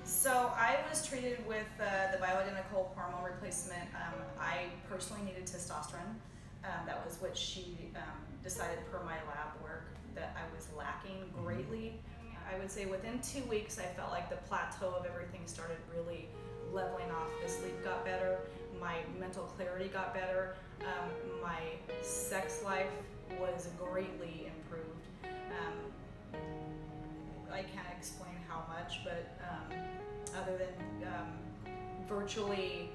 So I was treated with the bioidentical hormone replacement. I personally needed testosterone. That was what she decided per my lab work that I was lacking greatly. I would say within 2 weeks I felt like the plateau of everything started really leveling off. The sleep got better, my mental clarity got better, my sex life was greatly improved. I can't explain how much, but other than virtually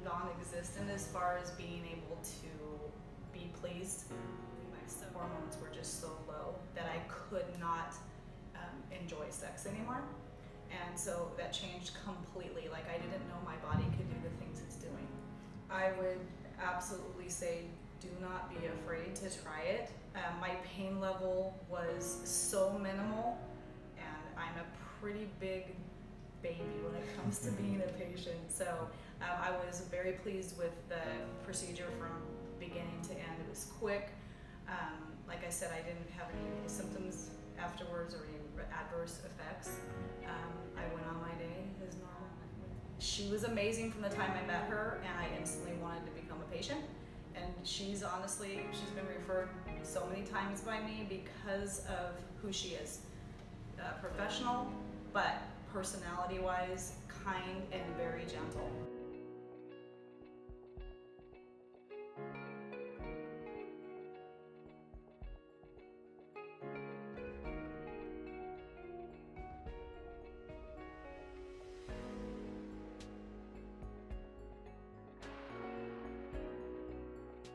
non-existent as far as being able to be pleased. My hormones were just so low that I could not enjoy sex anymore. And so that changed completely. Like, I didn't know my body could do the things it's doing. I would absolutely say do not be afraid to try it. My pain level was so minimal, and I'm a pretty big baby when it comes to being a patient. So I was very pleased with the procedure from beginning to end. It was quick. Like I said, I didn't have any symptoms afterwards or any adverse effects. I went on my day as normal. She was amazing from the time I met her, and I instantly wanted to become a patient. And she's been referred so many times by me because of who she is. Professional, but personality-wise, kind and very gentle.